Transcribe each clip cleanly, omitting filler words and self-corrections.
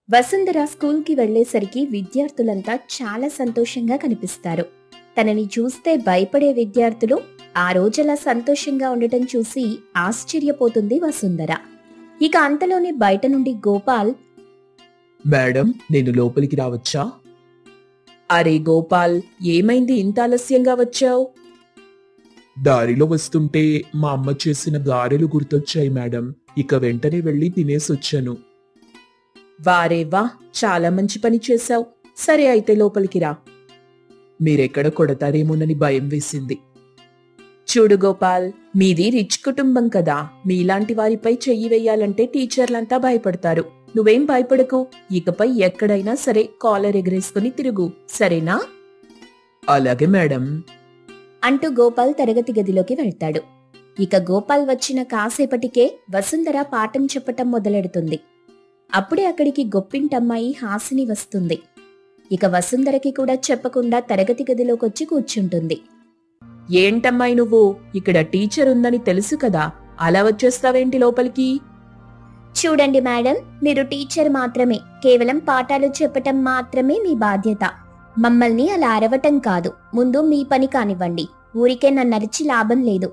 వసుంధర స్కూల్కి వెళ్లేసరికి విద్యార్థులంతా చాలా సంతోషంగా కనిపిస్తారు. తనని చూస్తే భయపడే విద్యార్థులు ఆ రోజలా సంతోషంగా ఉండటం చూసి ఆశ్చర్యపోతుంది వసుంధర. ఇక అంతలోనే బయట నుండి గోపాల్, మేడం, నేను లోపలికి రావచ్చా? అరే గోపాల్, ఏమైంది ఇంత ఆలస్యంగా వచ్చావు? దారిలో వస్తుంటే మా అమ్మ చేసిన గారెలు గుర్తొచ్చాయి మేడం. ఇక వెంటనే వెళ్ళి తినేసొచ్చాను. వారేవా, చాలా మంచి పని చేశావు. సరే అయితే లోపలికి రా. మీరెక్కడ కొడతారేమోనని భయం వేసింది. చూడు గోపాల్, మీది రిచ్ కుటుంబం కదా. మీలాంటి వారిపై చెయ్యి వెయ్యాలంటే టీచర్లంతా భయపడతారు. నువ్వేం భయపడకు. ఇకపై ఎక్కడైనా సరే కాలర్ ఎగరేసుకుని తిరుగు, సరేనా? అలాగే మేడం అంటూ గోపాల్ తరగతి గదిలోకి వెళ్తాడు. ఇక గోపాల్ వచ్చిన కాసేపటికే వసుంధర పాఠం చెప్పటం మొదలెడుతుంది. అప్పుడే అక్కడికి గొప్పింటమ్మాయి హాసిని వస్తుంది. ఇక వసుంధరకి కూడా చెప్పకుండా తరగతి గదిలోకొచ్చి కూర్చుంటుంది. ఏంటమ్మాయి నువ్వు? ఇక్కడ టీచర్ ఉందని తెలుసు కదా, అలా వచ్చేస్తావేంటి లోపలికి? చూడండి మేడం, మీరు టీచర్ మాత్రమే. కేవలం పాఠాలు చెప్పటం మాత్రమే మీ బాధ్యత. మమ్మల్ని అలా అరవటం కాదు. ముందు మీ పని కానివ్వండి. ఊరికే నన్ను అరిచి లాభం లేదు.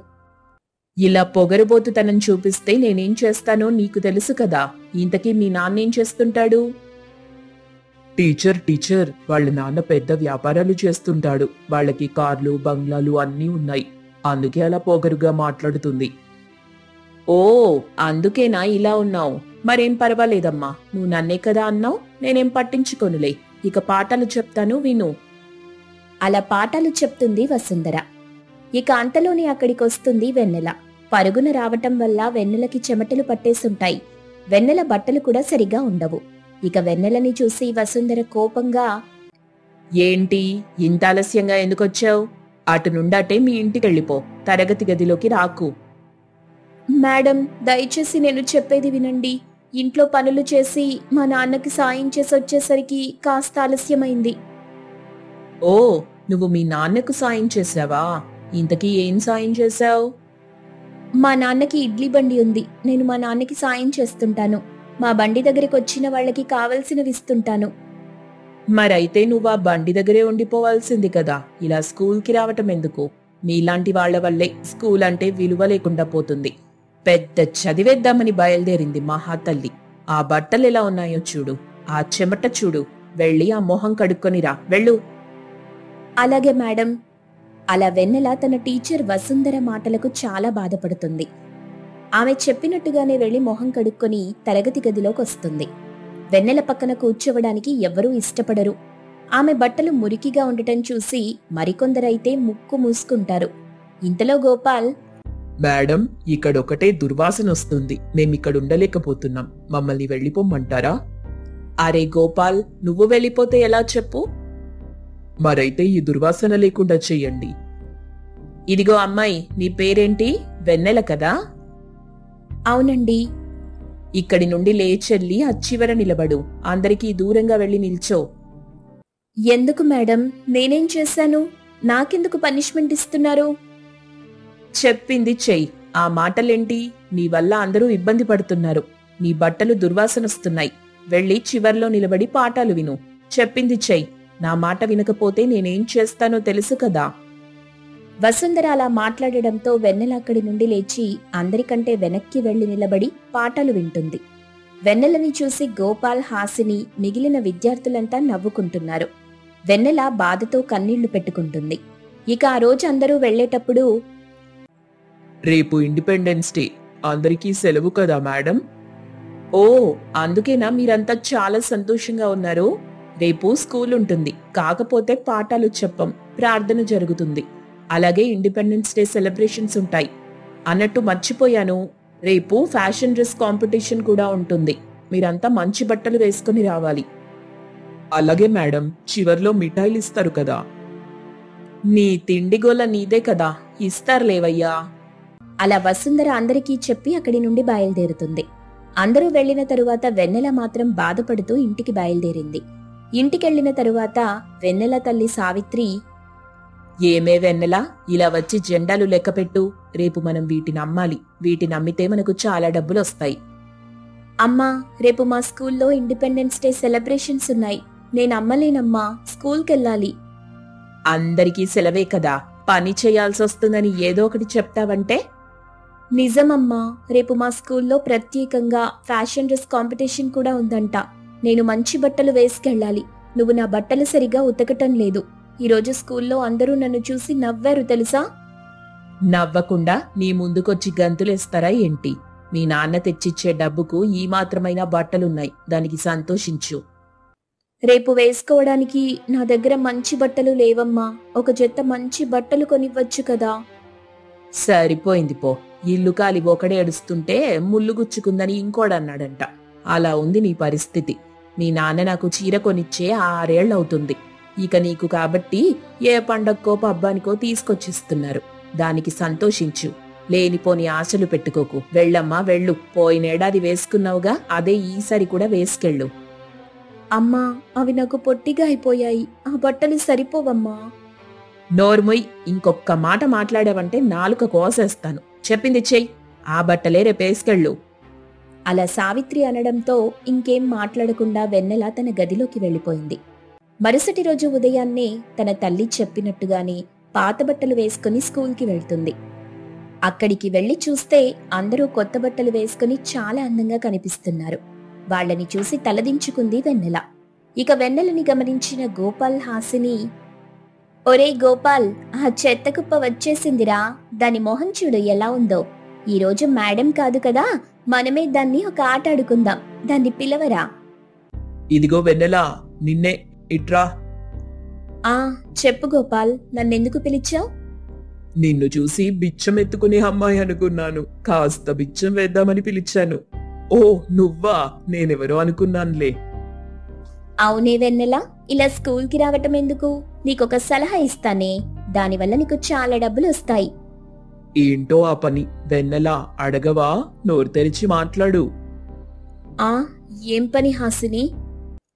ఇలా పొగరుబోతుతనం చూపిస్తే నేనేం చేస్తానో నీకు తెలుసు కదా. ఇంతకీ మీ నాన్నేం చేస్తుంటాడు? టీచర్ వాళ్ళ నాన్న పెద్ద వ్యాపారాలు చేస్తుంటాడు. వాళ్ళకి కార్లు, బంగ్లాలు అన్నీ ఉన్నాయి. అందుకే అలా పొగరుగా మాట్లాడుతుంది. ఓ, అందుకేనా ఇలా ఉన్నావు? మరేం పర్వాలేదమ్మా, నువ్వు నన్నే కదా అన్నావు. నేనేం పట్టించుకోనులే. ఇక పాఠాలు చెప్తాను, విను. అలా పాఠాలు చెప్తుంది వసుంధర. ఇక అంతలోనే అక్కడికొస్తుంది వెన్నెల. పరుగున రావటం వల్ల వెన్నెలకి చెమటలు పట్టేసుంటాయి. వెన్నెల బట్టలు కూడా సరిగా ఉండవు. ఇక వెన్నెలని చూసి వసుంధర కోపంగా, ఏంటి ఇంత ఆలస్యంగా ఎందుకొచ్చావు? అటు నుండాటే మీ ఇంటికి వెళ్ళిపో. తరగతి గదిలోకి రాకు. మేడం, దయచేసి నేను చెప్పేది వినండి. ఇంట్లో పనులు చేసి మా నాన్నకి సాయం చేసి వచ్చేసరికి కాస్త ఆలస్యమైంది. ఓ, నువ్వు మీ నాన్నకు సాయం చేశావా? ఇంతకీ ఏం సాయం చేశావు? మా నాన్నకి ఇడ్లీ బండి ఉంది. నేను మా నాన్నకి సాయం చేస్తుంటాను. మా బండి దగ్గరికి వచ్చిన వాళ్ళకి కావలసినవి ఇస్తుంటాను. మరైతే నువ్వు ఆ బండి దగ్గరే ఉండిపోవాల్సింది కదా. ఇలా స్కూల్కి రావటం ఎందుకు? మీలాంటి వాళ్ల వల్లే స్కూల్ అంటే విలువ లేకుండా పోతుంది. పెద్ద చదివేద్దామని బయలుదేరింది మహాతల్లి. ఆ బట్టలు ఎలా ఉన్నాయో చూడు, ఆ చెమట చూడు. వెళ్ళి ఆ మొహం కడుక్కొనిరా, వెళ్ళు. అలాగే మేడం. అలా వెన్నెల తన టీచర్ వసుంధర మాటలకు చాలా బాధపడుతుంది. ఆమె చెప్పినట్టుగానే వెళ్లి మొహం కడుక్కొని తరగతి గదిలోకి వస్తుంది. వెన్నెల పక్కన కూర్చోవడానికి ఎవ్వరూ ఇష్టపడరు. ఆమె బట్టలు మురికిగా ఉండటం చూసి మరికొందరైతే ముక్కు మూసుకుంటారు. ఇంతలో గోపాల్, మేడం, ఇక్కడొకటే దుర్వాసన వస్తుంది. మేమిక్కడుండలేకపోతున్నాం. మమ్మల్ని వెళ్ళిపోమ్మంటారా? అరే గోపాల్, నువ్వు వెళ్ళిపోతే ఎలా చెప్పు? మరైతే ఈ దుర్వాసన లేకుండా చెయ్యండి. ఇదిగో అమ్మాయి, నీ పేరేంటి? వెన్నెల కదా? అవునండి. ఇక్కడి నుండి లేచెల్లి అచ్చివర నిలబడు. అందరికీ దూరంగా వెళ్లి నిల్చో. ఎందుకు మేడం? నేనేం చేశాను? నాకెందుకు పనిష్మెంట్ ఇస్తున్నారు? చెప్పింది చెయ్యి. ఆ మాటలేంటి? నీ వల్ల అందరూ ఇబ్బంది పడుతున్నారు. నీ బట్టలు దుర్వాసనొస్తున్నాయి. వెళ్లి చివర్లో నిలబడి పాఠాలు విను. చెప్పింది చెయ్యి. నా మాట వినకపోతే నేనేం చేస్తానో తెలుసు కదా. వసుంధర అలా మాట్లాడడంతో వెన్నెల అక్కడి నుండి లేచి అందరికంటే వెనక్కి వెళ్లి నిలబడి పాఠాలు వింటుంది. వెన్నెలని చూసి గోపాల్, హాసిని, మిగిలిన విద్యార్థులంతా నవ్వుకుంటున్నారు. వెన్నెల బాధతో కన్నీళ్లు పెట్టుకుంటుంది. ఇక ఆ రోజు అందరూ వెళ్లేటప్పుడు, రేపు ఇండిపెండెన్స్ డే, అందరికీ సెలవు కదా మేడం? ఓ, అందుకేనా మీరంతా చాలా సంతోషంగా ఉన్నారు? రేపు స్కూల్ ఉంటుంది, కాకపోతే పాఠాలు చెప్పం, ప్రార్థన జరుగుతుంది. అలాగే ఇండిపెండెన్స్ డే సెలబ్రేషన్స్ ఉంటాయి. అన్నట్టు మర్చిపోయాను, రేపు ఫ్యాషన్ డ్రెస్ కాంపిటీషన్ కూడా ఉంటుంది. మీరంతా మంచి బట్టలు వేసుకుని రావాలి. అలాగే మేడం, చివర్లో మిఠాయిలు ఇస్తారు కదా. నీ తిండిగోల నీదే కదా, ఇస్తారులేవయ్యా. అలా వసుంధర అందరికీ చెప్పి అక్కడి నుండి బయలుదేరుతుంది. అందరూ వెళ్లిన తరువాత వెన్నెల మాత్రం బాధపడుతూ ఇంటికి బయలుదేరింది. ఇంటికెళ్లిన తరువాత వెన్నెల తల్లి సావిత్రి, ఏమే వెన్నెల, ఇలా వచ్చి జెండాలు లెక్కపెట్టు. రేపు మనం వీటిని అమ్మాలి. వీటిని అమ్మితే మనకు చాలా డబ్బులు వస్తాయి. అమ్మా, రేపు మా స్కూల్లో ఇండిపెండెన్స్ డే సెలబ్రేషన్స్ ఉన్నాయి. నేను అమ్మలేనమ్మా, స్కూల్కెళ్ళాలి. అందరికీ సెలవే కదా, పని చేయాల్సి వస్తుందని ఏదో ఒకటి చెప్తావంటే? నిజమమ్మా, రేపు మా స్కూల్లో ప్రత్యేకంగా ఫ్యాషన్ డ్రెస్ కాంపిటీషన్ కూడా ఉందంట. నేను మంచి బట్టలు వేసుకెళ్ళాలి. నువ్వు నా బట్టలు సరిగా ఉతకటం లేదు. ఈరోజు స్కూల్లో అందరూ నన్ను చూసి నవ్వారు తెలుసా? నవ్వకుండా నీ ముందుకొచ్చి గంతులేస్తారా ఏంటి? మీ నాన్న తెచ్చిచ్చే డబ్బుకు ఈ మాత్రమైన బట్టలున్నాయి, దానికి సంతోషించు. రేపు వేసుకోవడానికి నా దగ్గర మంచి బట్టలు లేవమ్మా. ఒక జత మంచి బట్టలు కొనివ్వచ్చు కదా. సరిపోయింది పో. ఇల్లు కాలి ఒకడే ఏడుస్తుంటే ముళ్ళు గుచ్చుకుందని ఇంకోడన్నాడంట. అలా ఉంది నీ పరిస్థితి. మీ నాన్న నాకు చీర కొనిచ్చే 6 ఏళ్లవుతుంది. ఇక నీకు కాబట్టి ఏ పండక్కో పబ్బానికో తీసుకొచ్చిస్తున్నారు. దానికి సంతోషించు. లేనిపోని ఆశలు పెట్టుకోకు. వెళ్ళమ్మా వెళ్ళు. పోయినేడాది వేసుకున్నావుగా, అదే ఈసారి కూడా వేసుకెళ్ళు. అమ్మా, అవి నాకు పొట్టిగా అయిపోయాయి. ఆ బట్టలు సరిపోవమ్మా. నోర్ముయ్, ఇంకొక్క మాట మాట్లాడావంటే నాలుక కోసేస్తాను. చెప్పింది చెయ్యి. ఆ బట్టలే రేపేసుకెళ్ళు. అలా సావిత్రి అనడంతో ఇంకేం మాట్లాడకుండా వెన్నెల తన గదిలోకి వెళ్ళిపోయింది. మరుసటి రోజు ఉదయాన్నే తన తల్లి చెప్పినట్టుగానే పాత బట్టలు వేసుకుని స్కూల్కి వెళ్తుంది. అక్కడికి వెళ్లి చూస్తే అందరూ కొత్త బట్టలు వేసుకుని చాలా అందంగా కనిపిస్తున్నారు. వాళ్లని చూసి తలదించుకుంది వెన్నెల. ఇక వెన్నెలని గమనించిన గోపాల్ హాసిని, ఒరే గోపాల్, ఆ చెత్త కుప్ప వచ్చేసిందిరా. దాని మొహం చూడు ఎలా ఉందో. ఈరోజు మేడం కాదు కదా, మనమే దాన్ని ఒక ఆట ఆడుకుందాం. దాన్ని పిలవరా. ఇదిగో వెన్నెలా, నిన్నే. ఇట్రా. ఆ చెప్పు గోపాల్, నన్నెందుకు పిలిచావు? నిన్ను చూసి బిచ్చం ఎత్తుకునే అమ్మాయి అనుకున్నాను. కాస్త బిచ్చం వేద్దామని పిలిచాను. ఓ నువ్వా? నేనెవరో అనుకున్నానులే. అవునే వెన్నెల, ఇలా స్కూల్కి రావటం ఎందుకు? నీకొక సలహా ఇస్తానే, దానివల్ల నీకు చాలా డబ్బులు వస్తాయి. ఏంటో ఆ పని? వెన్నెలా, అడగవా? నోరు తెరిచి మాట్లాడు. ఆ ఏం పని హాసిని?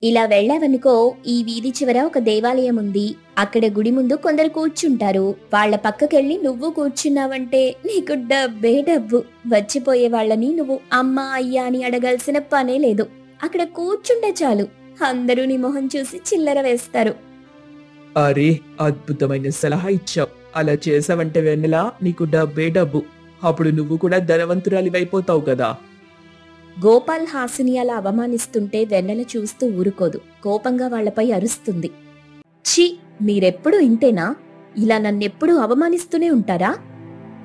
ఇలా వెళ్ళావనుకో, ఈ వీధి చివర ఒక దేవాలయం ఉంది. అక్కడ గుడి ముందు కొందరు కూర్చుంటారు. వాళ్ల పక్కకెళ్ళి నువ్వు కూర్చున్నావంటే నీకు డబ్బే డబ్బు. వచ్చిపోయే వాళ్ళని నువ్వు అమ్మా అయ్యా అని అడగాల్సిన పనే లేదు. అక్కడ కూర్చుంటే చాలు, అందరూ నీ మొహం చూసి చిల్లర వేస్తారు. అరే, అద్భుతమైన సలహా ఇచ్చావు. అలా చేసావంటే వెన్నెలా, నీకు డబ్బే డబ్బు. అప్పుడు నువ్వు కూడా ధనవంతురాలివైపోతావు కదా. గోపాల్ హాసిని అలా అవమానిస్తుంటే వెన్నెల చూస్తూ ఊరుకోదు. కోపంగా వాళ్లపై అరుస్తుంది. ఛీ, మీరెప్పుడు ఇంతేనా? ఇలా నన్నెప్పుడూ అవమానిస్తూనే ఉంటారా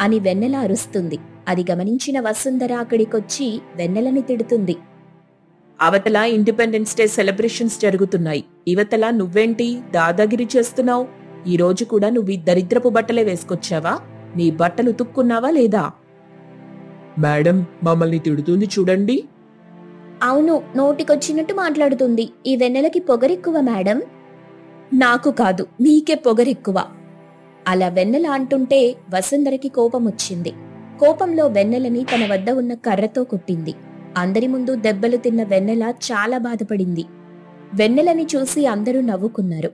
అని వెన్నెల అరుస్తుంది. అది గమనించిన వసుంధర అక్కడికొచ్చి వెన్నెలని తిడుతుంది. అవతల ఇండిపెండెన్స్ డే సెలబ్రేషన్స్ జరుగుతున్నాయి. ఇవతల నువ్వేంటి దాదాగిరి చేస్తున్నావు? ఈ రోజు కూడా నువ్వు ఈ దరిద్రపు బట్టలే వేసుకొచ్చావా? నీ బట్టలు ఉతుక్కున్నావా లేదా? మేడం, మమ్మల్ని తిడుతుంది చూడండి. అవును, నోటికొచ్చినట్టు మాట్లాడుతుంది. ఈ వెన్నెలకి పొగరెక్కువ మేడం. నాకు కాదు, నీకే పొగరెక్కువ. అలా వెన్నెల అంటుంటే వసుంధరకి కోపం వచ్చింది. కోపంలో వెన్నెలని తన వద్ద ఉన్న కర్రతో కొట్టింది. అందరి ముందు దెబ్బలు తిన్న వెన్నెల చాలా బాధపడింది. వెన్నెలని చూసి అందరూ నవ్వుకున్నారు.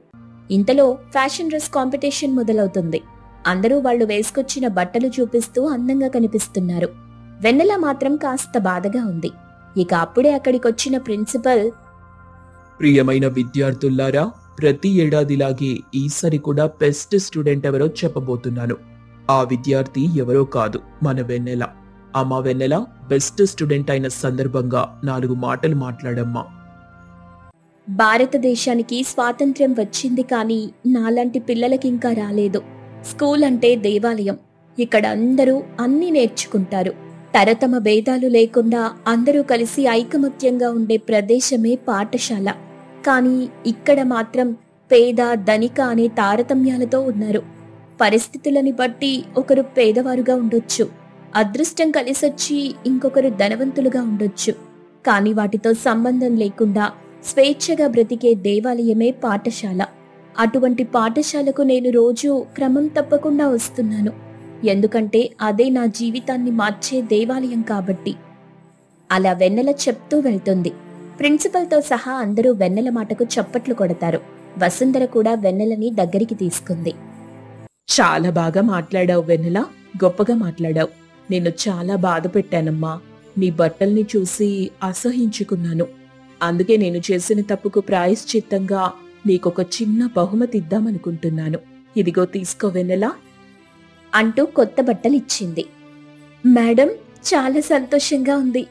ఇంతలో ఫ్యాషన్ డ్రెస్ కాంపిటీషన్ మొదలవుతుంది. అందరూ వాళ్లు వేసుకొచ్చిన బట్టలు చూపిస్తూ అందంగా కనిపిస్తున్నారు. వెన్నెల మాత్రం కాస్త బాధగా ఉంది. ఇక అప్పుడే అక్కడికొచ్చిన ప్రిన్సిపల్, ప్రియమైన విద్యార్థులారా, ప్రతి ఏడాదిలాగే ఈసారి కూడా బెస్ట్ స్టూడెంట్ ఎవరో చెప్పబోతున్నాను. ఆ విద్యార్థి ఎవరో కాదు, మన వెన్నెల. అమ్మా వెన్నెల, బెస్ట్ స్టూడెంట్ అయిన సందర్భంగా 4 మాటలు మాట్లాడమ్మా. భారతదేశానికి స్వాతంత్ర్యం వచ్చింది, కానీ నాలాంటి పిల్లలకింకా రాలేదు. స్కూల్ అంటే దేవాలయం. ఇక్కడ అందరూ అన్నీ నేర్చుకుంటారు. తరతమ భేదాలు లేకుండా అందరూ కలిసి ఐకమత్యంగా ఉండే ప్రదేశమే పాఠశాల. కానీ ఇక్కడ మాత్రం పేద ధనిక అనే తారతమ్యాలతో ఉన్నారు. పరిస్థితులని బట్టి ఒకరు పేదవారుగా ఉండొచ్చు, అదృష్టం కలిసొచ్చి ఇంకొకరు ధనవంతులుగా ఉండొచ్చు. కానీ వాటితో సంబంధం లేకుండా స్వేచ్ఛగా బ్రతికే దేవాలయమే పాఠశాల. అటువంటి పాఠశాలకు నేను రోజూ క్రమం తప్పకుండా వస్తున్నాను. ఎందుకంటే అదే నా జీవితాన్ని మార్చే దేవాలయం కాబట్టి. అలా వెన్నెల చెప్తూ వెళ్తుంది. ప్రిన్సిపల్తో సహా అందరూ వెన్నెల మాటకు చప్పట్లు కొడతారు. వసుంధర కూడా వెన్నెలని దగ్గరికి తీసుకుంది. చాలా బాగా మాట్లాడావు వెన్నెల, గొప్పగా మాట్లాడావు. నిన్ను చాలా బాధ పెట్టానమ్మా. నీ బట్టల్ని చూసి అసహించుకున్నాను. అందుకే నేను చేసిన తప్పుకు ప్రాయశ్చిత్తంగా నీకొక చిన్న బహుమతి ఇద్దామనుకుంటున్నాను. ఇదిగో తీసుకో వెన్నెలా అంటూ కొత్త బట్టలిచ్చింది. మేడం, చాలా సంతోషంగా ఉంది.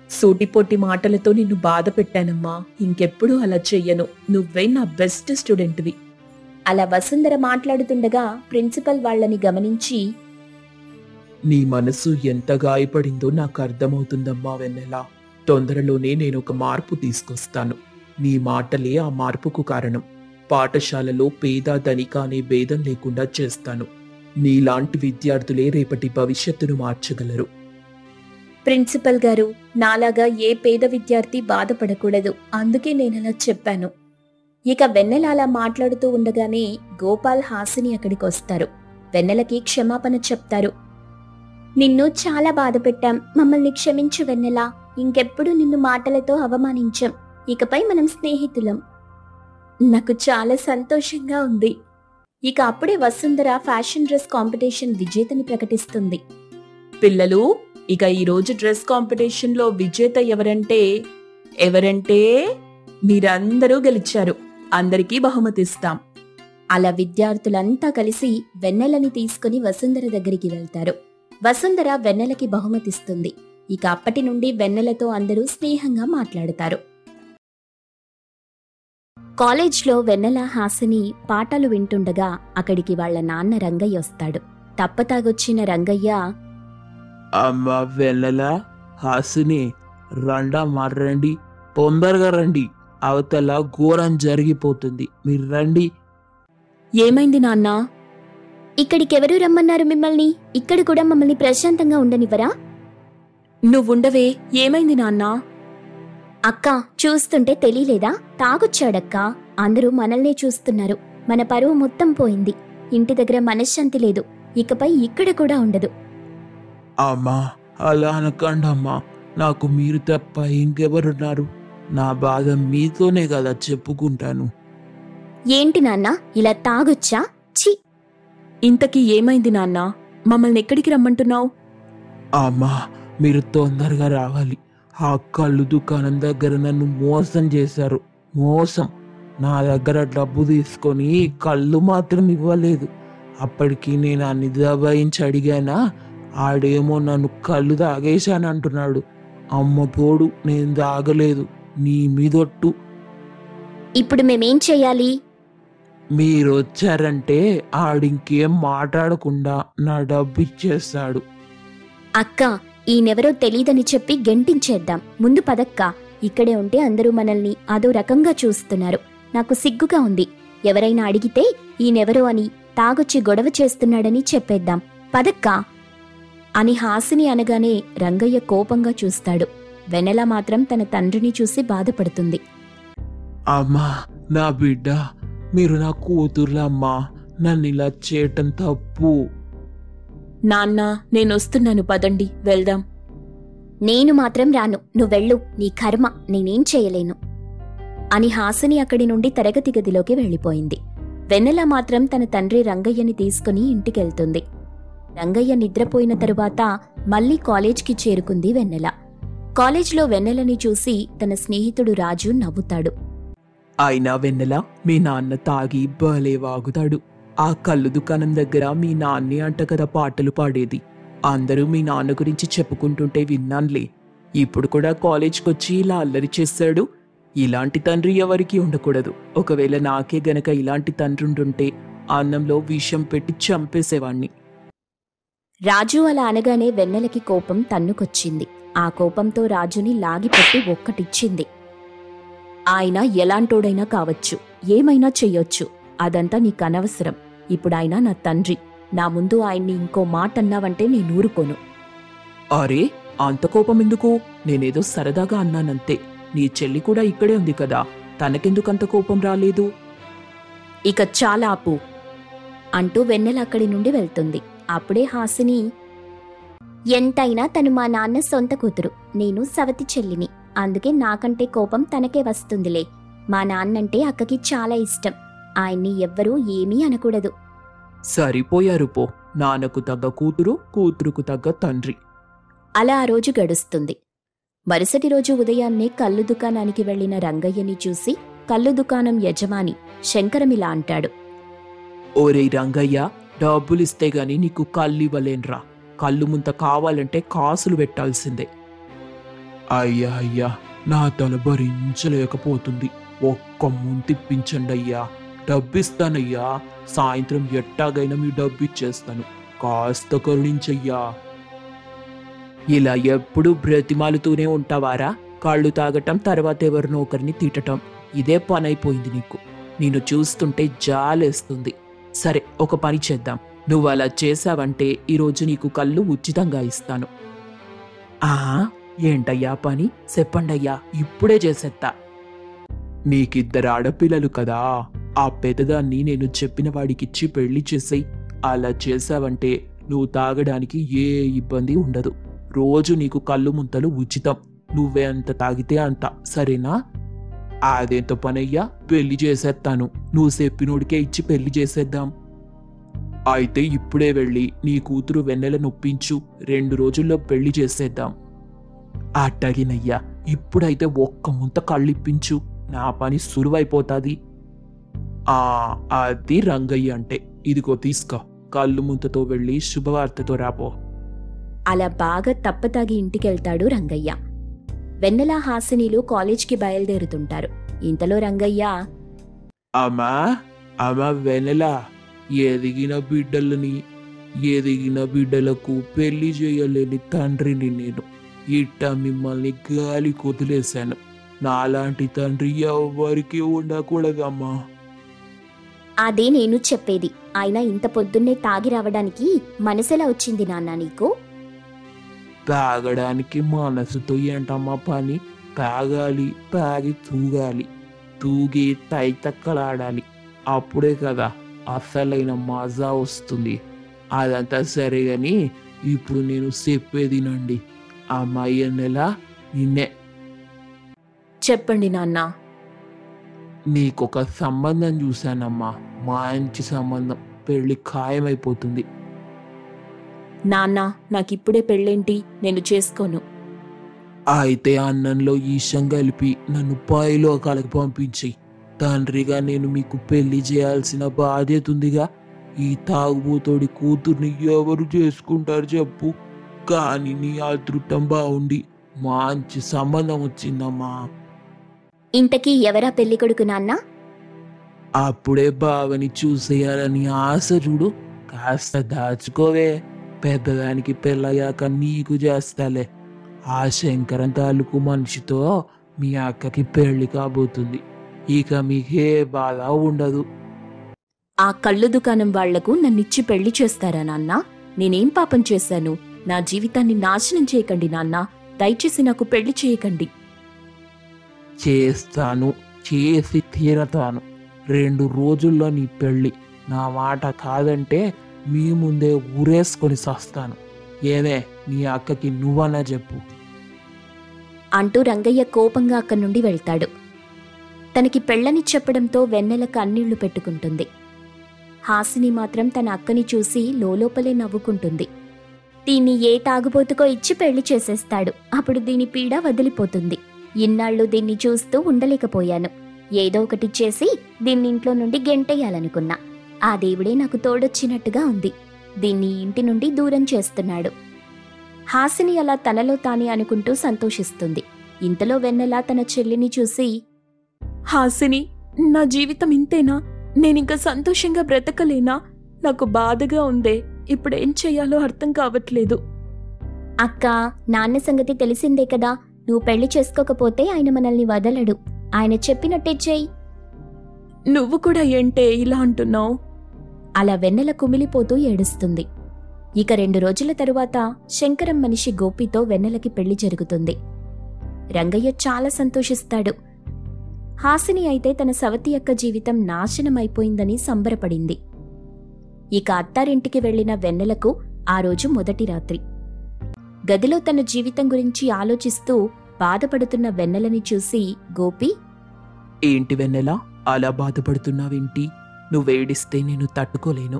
సూటిపోటి మాటలతో నిన్ను బాధ పెట్టానమ్మా. ఇంకెప్పుడూ అలా చెయ్యను. నువ్వే నా బెస్ట్ స్టూడెంట్వి. అలా వసుంధర మాట్లాడుతుండగా ప్రిన్సిపల్ వాళ్ళని గమనించి, నీ మనసు ఎంత గాయపడిందో నాకు అర్థమవుతుందమ్మా వెన్నెలా. తొందరలోనే నేను ఒక మార్పు తీసుకొస్తాను. నీ మాటలే ఆ మార్పుకు కారణం. పాఠశాలలో పేద ధనిక అనే భేదం లేకుండా చేస్తాను. నీలాంటి విద్యార్థులే రేపటి భవిష్యత్తును మార్చగలరు. ప్రిన్సిపల్ గారు, నాలాగా ఏ పేద విద్యార్థి బాధపడకూడదు. అందుకే నేనలా చెప్పాను. ఇక వెన్నెల అలా మాట్లాడుతూ ఉండగానే గోపాల్, హాసిని అక్కడికొస్తారు. వెన్నెలకి క్షమాపణ చెప్తారు. నిన్ను చాలా బాధ పెట్టాం. మమ్మల్ని క్షమించు వెన్నెల. ఇంకెప్పుడు నిన్ను మాటలతో అవమానించాం. ఇకపై మనం స్నేహితులం. నాకు చాలా సంతోషంగా ఉంది. ఇక అప్పుడే వసుంధర ఫ్యాషన్ డ్రెస్ కాంపిటీషన్ విజేతని ప్రకటిస్తుంది. పిల్లలు, ఇక ఈరోజు డ్రెస్ కాంపిటీషన్లో విజేత ఎవరంటే మీరందరూ గెలిచారు. అందరికీ బహుమతిస్తాం. అలా విద్యార్థులంతా కలిసి వెన్నెలని తీసుకుని వసుంధర దగ్గరికి వెళ్తారు. వసుంధర వెన్నెలకి బహుమతిస్తుంది. ఇక అప్పటి నుండి వెన్నెలతో అందరూ స్నేహంగా మాట్లాడతారు. కాలేజ్లో వెన్నెల, హాసిని పాఠాలు వింటుండగా అక్కడికి వాళ్ల నాన్న రంగయ్య వస్తాడు. తప్పతాగొచ్చిన రంగయ్య, అమ్మా వెన్నెల, హాసిని, రండి, తొందరగా రండి. అవతల ఘోరం జరిగిపోతుంది. మీరు రండి. ఏమైంది నాన్నా? ఇక్కడికెవరూ రమ్మన్నారు మిమ్మల్ని? ఇక్కడ కూడా మమ్మల్ని ప్రశాంతంగా ఉండనివ్వరా? నువ్వుండవే. ఏమైంది నాన్నా? అక్క, చూస్తుంటే తెలియలేదా? తాగొచ్చాడక్కా. అందరూ మనల్నే చూస్తున్నారు. మన పరువు మొత్తం పోయింది. ఇంటి దగ్గర మనశ్శాంతి లేదు. ఇకపై ఇక్కడ కూడా ఉండదు. అమ్మా, అలా అనకండమ్మా. నాకు మీరు తప్ప ఇంకెవరున్నారు? నా బాధ మీతోనే కదా చెప్పుకుంటాను. ఏంటి నాన్నా, ఇలా తాగొచ్చా? ఛీ! ఇంతకీ ఏమైంది నాన్నా? మమ్మల్ని ఎక్కడికి రమ్మంటున్నావు? అమ్మా, మీరు తొందరగా రావాలి. ఆ కళ్ళు దుకాణం దగ్గర నన్ను మోసం చేశారు. మోసం. నా దగ్గర డబ్బు తీసుకొని కళ్ళు మాత్రం ఇవ్వలేదు. అప్పటికి నేను అన్ని దబాయించి అడిగానా, ఆడేమో నన్ను కళ్ళు తాగేశానంటున్నాడు. అమ్మ తోడు, నేను తాగలేదు. నీ మీదొట్టు. ఇప్పుడు మేమేం చెయ్యాలి? మీరొచ్చారంటే ఆడింకేం మాట్లాడకుండా నా డబ్బు ఇచ్చేస్తాడు. అక్క, ఈయనెవరో తెలీదని చెప్పి గెంటించేద్దాం. ముందు పదక్కా. ఇక్కడే ఉంటే అందరూ మనల్ని అదో రకంగా చూస్తున్నారు. నాకు సిగ్గుగా ఉంది. ఎవరైనా అడిగితే ఈయనెవరో అని, తాగొచ్చి గొడవ చేస్తున్నాడని చెప్పేద్దాం. పదక్కా అని హాసిని అనగానే రంగయ్య కోపంగా చూస్తాడు. వెన్నెల మాత్రం తన తండ్రిని చూసి బాధపడుతుంది. అమ్మా, నా బిడ్డ, మీరు నా కూతుర్లమ్మా. నన్ను ఇలా చేయటం తప్పు. నాన్న, నేనొస్తున్నాను, పదండి వెళ్దాం. నేను మాత్రం రాను. నువ్వెళ్ళు. నీ కర్మ. నేనేం చేయలేను అని హాసిని అక్కడి నుండి తరగతి గదిలోకి వెళ్ళిపోయింది. వెన్నెల మాత్రం తన తండ్రి రంగయ్యని తీసుకుని ఇంటికెళ్తుంది. రంగయ్య నిద్రపోయిన తరువాత మళ్లీ కాలేజ్కి చేరుకుంది వెన్నెల. కాలేజ్లో వెన్నెలని చూసి తన స్నేహితుడు రాజు నవ్వుతాడు. అయినా వెన్నెల, మీ నాన్న తాగి భలే వాగుతాడు. ఆ కళ్ళు దుకాణం దగ్గర మీ నాన్నే అంట కదా పాటలు పాడేది. అందరూ మీ నాన్న గురించి చెప్పుకుంటుంటే విన్నాన్లే. ఇప్పుడు కూడా కాలేజ్కొచ్చి ఇలా అల్లరి చేశాడు. ఇలాంటి తండ్రి ఎవరికీ ఉండకూడదు. ఒకవేళ నాకే గనక ఇలాంటి తండ్రి ఉంటుంటే అన్నంలో విషం పెట్టి చంపేసేవాణ్ణి. రాజు అలా అనగానే వెన్నెలకి కోపం తన్నుకొచ్చింది. ఆ కోపంతో రాజుని లాగిపెట్టి ఒక్కటిచ్చింది. ఆయన ఎలాంటోడైనా కావచ్చు, ఏమైనా చెయ్యొచ్చు. అదంతా నీకనవసరం. ఇప్పుడాయన నా తండ్రి. నా ముందు ఆయన్ని ఇంకో మాట అన్నావంటే నేనూరుకోను. అరే, అంత కోపం ఎందుకు? నేనేదో సరదాగా అన్నానంతే. నీ చెల్లి కూడా ఇక్కడే ఉంది కదా, తనకెందుకంత కోపం రాలేదు? ఇక చాలా ఆపు అంటూ వెన్నెల అక్కడి నుండి వెళ్తుంది. అప్పుడే హాసిని, ఎంతైనా తను మా నాన్న సొంత కూతురు. నేను సవతి చెల్లిని. అందుకే నాకంటే కోపం తనకే వస్తుందిలే. మా నాన్నంటే అక్కకి చాలా ఇష్టం. ఆయన్ని ఎవ్వరూ ఏమీ అనకూడదు. సరిపోయారు పో. నాన్నకు తగ్గ కూతురు, కూతురుకు తగ్గ తండ్రి. అలా ఆ రోజు గడుస్తుంది. మరుసటి రోజు ఉదయాన్నే కళ్ళు దుకాణానికి వెళ్లిన రంగయ్యని చూసి కళ్ళు దుకాణం యజమాని శంకరమిలా అంటాడు. ఓరే రంగయ్య, డబ్బులిస్తే గాని నీకు కళ్ళు ఇవ్వలేనురా. కళ్ళు ముంత కావాలంటే కాసులు పెట్టాల్సిందే. అయ్యా అయ్యా, నా తల భరించలేకపోతుంది. ఒక్క ముంతిప్పించండి అయ్యా. డబ్బిస్తానయ్యా. సాయంత్రం ఎట్టాగైనా మీ డబ్బిచ్చేస్తాను. కాస్త కరుణించయ్యా. ఇలా ఎప్పుడు బ్రతిమాలుతూనే ఉంటావారా? కాళ్ళు తాగటం, తర్వాత ఎవరినో ఒకరిని తిట్టటం, ఇదే పనైపోయింది నీకు. నేను చూస్తుంటే జాలేస్తుంది. సరే, ఒక పని చేద్దాం. నువ్వు అలా చేశావంటే ఈరోజు నీకు కళ్ళు ఉచితంగా ఇస్తాను. ఏంటయ్యా పని? చెప్పండయ్యా, ఇప్పుడే చేసేత్తా. నీకిద్దరు ఆడపిల్లలు కదా, ఆ పెద్దదాన్ని నేను చెప్పిన వాడికిచ్చి పెళ్లి చేసేయ్. అలా చేశావంటే నువ్వు తాగడానికి ఏ ఇబ్బంది ఉండదు. రోజు నీకు కళ్ళు ముంతలు ఉచితం. నువ్వే అంత తాగితే అంత, సరేనా? అదేంత పనయ్యా, పెళ్లి చేసేస్తాను. నువ్వు చెప్పినోడికే ఇచ్చి పెళ్లి చేసేద్దాం. అయితే ఇప్పుడే వెళ్ళి నీ కూతురు వెన్నెల నొప్పించు. 2 రోజుల్లో పెళ్లి చేసేద్దాం. అట్టగినయ్యా, ఇప్పుడైతే ఒక్క ముంత కళ్ళిప్పించు. నా పని సులువైపోతాది. అది రంగయ్య అంటే. ఇదిగో తీసుకో. కళ్ళు ముంతతో వెళ్ళి శుభవార్తతో రాపో. అలా బాగా తప్పతాగి ఇంటికెళ్తాడు రంగయ్య. వెన్నెల, హాసినీలు కాలేజ్కి బయలుదేరుతుంటారు. ఇంతలో రంగయ్య, అమ్మా వెన్నెల, ఎదిగిన బిడ్డలకు పెళ్లి చేయలేని తండ్రిని నేను. ఇట్ట మిమ్మల్ని గాలి కొదిలేశాను. నాలాంటి తండ్రి ఎవరికి ఉండకూడదమ్మా. అదే నేను చెప్పేది. ఆయన ఇంత పొద్దున్నే తాగి రావడానికి మనసెలా వచ్చింది నాన్న నీకు? తాగడానికి మనసుతో ఏంటమ్మా పని? తాగాలి, తాగి తూగి తైతక్కలాడాలి. అప్పుడే కదా అసలైన మజా వస్తుంది. అదంతా సరే గాని ఇప్పుడు నేను చెప్పేదినండి. అమ్మాయి నెల నిన్నే. చెప్పండి నాన్న. నీకొక సంబంధం చూశానమ్మా. మంచి సంబంధం. పెళ్లి ఖాయమైపోతుంది. నాన్న, నాకిప్పుడే పెళ్ళేంటి? నేను చేసుకోను. అయితే అన్నంలో ఈషం కలిపి నన్ను పైలోకాలకు పంపించి, తండ్రిగా నేను మీకు పెళ్లి చేయాల్సిన బాధ్యత ఉందిగా. ఈ తాగుబోతోడి కూతుర్ని ఎవరు చేసుకుంటారు చెప్పు? కానీ నీ అదృష్టం బాగుండి మంచి సంబంధం వచ్చిందమ్మా. ఇంతకీ ఎవరా పెళ్లి కొడుకు నాన్న? అప్పుడే బావని చూసేయాలని ఆశ చూడు. కాస్త దాచుకోవే. పెద్దదానికి పెళ్ళయ్యాక నీకు చేస్తాలే. ఆ శంకరం తాలూకు మనిషితో మీ అక్కకి పెళ్లి కాబోతుంది. ఇక మీకే బాధ ఉండదు. ఆ కళ్ళు దుకాణం వాళ్లకు నన్నిచ్చి పెళ్లి చేస్తారా నాన్న? నేనేం పాపం చేశాను? నా జీవితాన్ని నాశనం చేయకండి నాన్న. దయచేసి నాకు పెళ్లి చేయకండి. చేస్తాను, చేసి తీరతాను. 2 రోజుల్లో నీ పెళ్లి. నా మాట కాదంటే మీ ముందే ఊరేసుకొని సస్తాను. ఏమే, నీ అక్కకి నువ్వన్నా చెప్పు అంటూ రంగయ్య కోపంగా అక్కడి నుండి వెళ్తాడు. తనకి పెళ్లని చెప్పడంతో వెన్నెల కన్నీళ్లు పెట్టుకుంటుంది. హాసిని మాత్రం తన అక్కని చూసి లోలోపలే నవ్వుకుంటుంది. దీన్ని ఏ తాగుబోతుకో ఇచ్చి పెళ్లి చేసేస్తాడు. అప్పుడు దీని పీడ వదిలిపోతుంది. ఇన్నాళ్లు దీన్ని చూస్తూ ఉండలేకపోయాను. ఏదో ఒకటి చేసి దీన్ని ఇంట్లో నుండి గెంటేయాలనుకున్నా. ఆ దేవుడే నాకు తోడొచ్చినట్టుగా ఉంది. దీన్ని ఇంటి నుండి దూరం చేస్తున్నాడు. హాసిని అలా తనలో తానే అనుకుంటూ సంతోషిస్తుంది. ఇంతలో వెన్నెల తన చెల్లిని చూసి, హాసిని, నా జీవితం ఇంతేనా? నేనింక సంతోషంగా బ్రతకలేనా? నాకు బాధగా ఉందే. ఇప్పుడేం చెయ్యాలో అర్థం కావట్లేదు. అక్క, నాన్న సంగతి తెలిసిందే కదా. నువ్వు పెళ్లి చేసుకోకపోతే ఆయన మనల్ని వదలడు. ఆయన చెప్పినట్టే చెయ్యి. నువ్వు కూడా ఏంటే ఇలా అంటున్నావు? అలా వెన్నెల కుమిలిపోతూ ఏడుస్తుంది. ఇక 2 రోజుల తరువాత శంకరం మనిషి గోపితో వెన్నెలకి పెళ్లి జరుగుతుంది. రంగయ్య చాలా సంతోషిస్తాడు. హాసిని అయితే తన సవతి యొక్క జీవితం నాశనమైపోయిందని సంబరపడింది. ఇక అత్తారింటికి వెళ్లిన వెన్నెలకు ఆ రోజు మొదటి రాత్రి. గదిలో తన జీవితం గురించి ఆలోచిస్తూ బాధపడుతున్న వెన్నెలని చూసి గోపి, ఏంటి వెన్నెల, అలా బాధపడుతున్నావేంటి? నువ్వేడిస్తే నేను తట్టుకోలేను.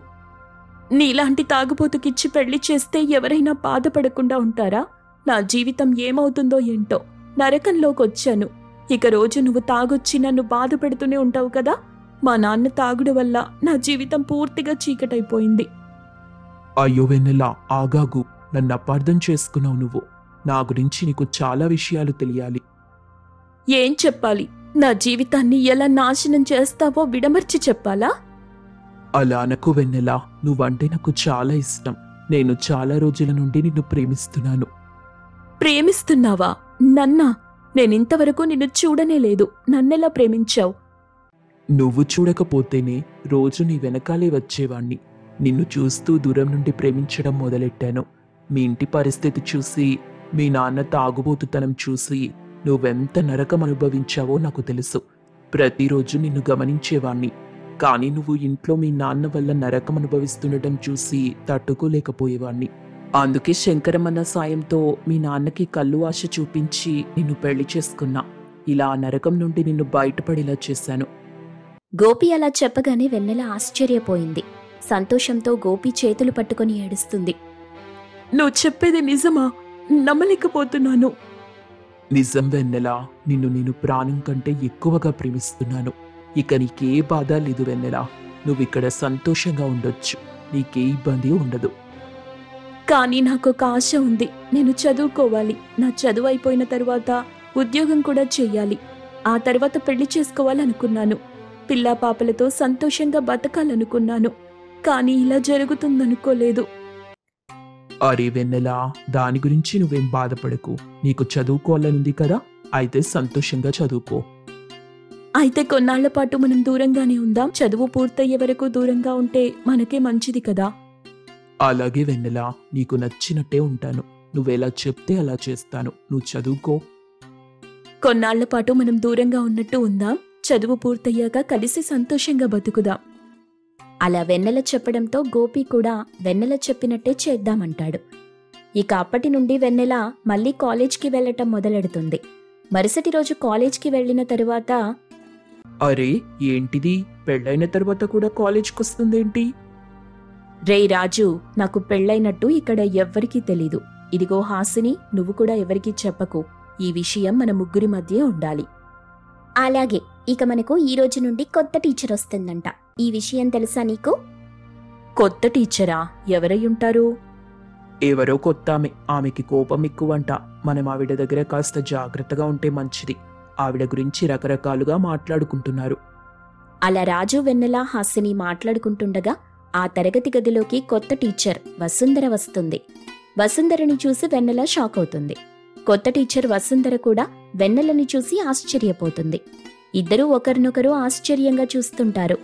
నీలాంటి తాగుబోతుకిచ్చి పెళ్లి చేస్తే ఎవరైనా బాధపడకుండా ఉంటారా? నా జీవితం ఏమవుతుందో ఏంటో, నరకంలోకొచ్చాను. ఇక రోజు నువ్వు తాగొచ్చి నన్ను బాధ పెడుతూనే ఉంటావు కదా. మా నాన్న తాగుడు వల్ల నా జీవితం పూర్తిగా చీకటైపోయింది. అయ్యో వెన్నెలా, ఆగాగు. నన్ను అపార్థం చేసుకున్నావు నువ్వు. నా గురించి నీకు చాలా విషయాలు తెలియాలి. ఏం చెప్పాలి? నా జీవితాన్ని ఎలా నాశనం చేస్తావో విడమర్చి చెప్పాలా? అలా అనకు వెన్నెలా, నువ్వంటే నాకు చాలా ఇష్టం. నేను చాలా రోజుల నుండి నిన్ను ప్రేమిస్తున్నాను. ప్రేమిస్తున్నావా? నన్నా? నేనింతవరకు నిన్ను చూడనే లేదు. నన్నెలా ప్రేమించావు? నువ్వు చూడకపోతేనే రోజు నీ వెనకాలే వచ్చేవాణ్ణి. నిన్ను చూస్తూ దూరం నుండి ప్రేమించడం మొదలెట్టాను. మీ ఇంటి పరిస్థితి చూసి, మీ నాన్న తాగుబోతుతనం చూసి నువ్వెంత నరకం అనుభవించావో నాకు తెలుసు. ప్రతిరోజు నిన్ను గమనించేవాణ్ణి. కానీ నువ్వు ఇంట్లో మీ నాన్న వల్ల నరకం అనుభవిస్తుండటం చూసి తట్టుకోలేకపోయేవాణ్ణి. అందుకే శంకరమన్న సాయంతో మీ నాన్నకి కళ్ళు ఆశ చూపించి నిన్ను పెళ్లి చేసుకున్నా. ఇలా ఆ నరకం నుండి నిన్ను బయటపడేలా చేశాను. గోపి అలా చెప్పగానే వెన్నెల ఆశ్చర్యపోయింది. సంతోషంతో గోపి చేతులు పట్టుకొని ఏడుస్తుంది. నువ్వు చెప్పేది నిజమా? నమ్మలేకపోతున్నాను. నిజం వెన్నెలా, నిన్ను నేను ప్రాణం కంటే ఎక్కువగా ప్రేమిస్తున్నాను. ఇక నీకే బాధ లేదు వెన్నెలా. నువ్విక్కడ సంతోషంగా ఉండొచ్చు. నీకే ఇబ్బంది ఉండదు. కానీ నాకొక ఆశ ఉంది. నేను చదువుకోవాలి. నా చదువు అయిపోయిన తరువాత ఉద్యోగం కూడా చెయ్యాలి. ఆ తర్వాత పెళ్లి చేసుకోవాలనుకున్నాను. పిల్లా పాపలతో సంతోషంగా బతకాలనుకున్నాను. కానీ ఇలా జరుగుతుందనుకోలేదు. అరే వెన్నెలా, దాని గురించి నువ్వేం బాధపడకు. నీకు చదువుకోవాలనుంది కదా, అయితే సంతోషంగా చదువుకో. అయితే కొన్నాళ్ల పాటు మనం దూరంగానే ఉందాం. చదువు పూర్తయ్యే వరకు దూరంగా ఉంటే మనకే మంచిది కదా. అలాగే వెన్నెలా, నీకు నచ్చినట్టే ఉంటాను. నువ్వెలా చెప్తే అలా చేస్తాను. నువ్వు చదువుకో. కొన్నాళ్ల పాటు మనం దూరంగా ఉన్నట్టు ఉందాం. చదువు పూర్తయ్యాక కలిసి సంతోషంగా బతుకుదాం. అలా వెన్నెల చెప్పడంతో గోపి కూడా వెన్నెల చెప్పినట్టే చేద్దామంటాడు. ఇక అప్పటి నుండి వెన్నెల మళ్ళీ కాలేజ్కి వెళ్లటం మొదలెడుతుంది. మరుసటి రోజు కాలేజ్కి వెళ్లిన తరువాత, అరే ఏంటిది, పెళ్ళైన తర్వాత కూడా కాలేజ్కి వస్తుందేంటి? రేయ్ రాజు, నాకు పెళ్ళైనట్టు ఇక్కడ ఎవ్వరికీ తెలీదు. ఇదిగో హాసిని, నువ్వు కూడా ఎవరికీ చెప్పకు. ఈ విషయం మన ముగ్గురి మధ్య ఉండాలి. అలాగే. ఇక మనకు ఈ రోజు నుండి కొత్త టీచర్ వస్తుందంట. ఈ విషయం తెలుసా నీకు? కొత్త టీచరా? ఎవరై ఉంటారు? ఎవరో కొత్త ఆమెకి కోపం ఎక్కువంట. మనం ఆవిడ దగ్గర కాస్త జాగ్రత్తగా ఉంటే మంచిది. ఆవిడ గురించి రకరకాలుగా మాట్లాడుకుంటున్నారు. అలా రాజు, వెన్నెల, హాసిని మాట్లాడుకుంటుండగా ఆ తరగతి గదిలోకి కొత్త టీచర్ వసుంధర వస్తుంది. వసుంధరని చూసి వెన్నెల షాక్ అవుతుంది. కొత్త టీచర్ వసుంధర కూడా వెన్నెలని చూసి ఆశ్చర్యపోతుంది. ఇద్దరూ ఒకరినొకరు ఆశ్చర్యంగా చూస్తుంటారు.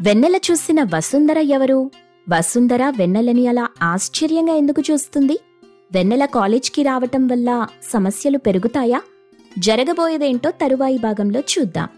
వెన్నెల చూసిన వసుంధర ఎవరు? వసుంధర వెన్నెలని అలా ఆశ్చర్యంగా ఎందుకు చూస్తుంది? వెన్నెల కాలేజ్కి రావటం వల్ల సమస్యలు పెరుగుతాయా? జరగబోయేదేంటో తరువాయి భాగంలో చూద్దాం.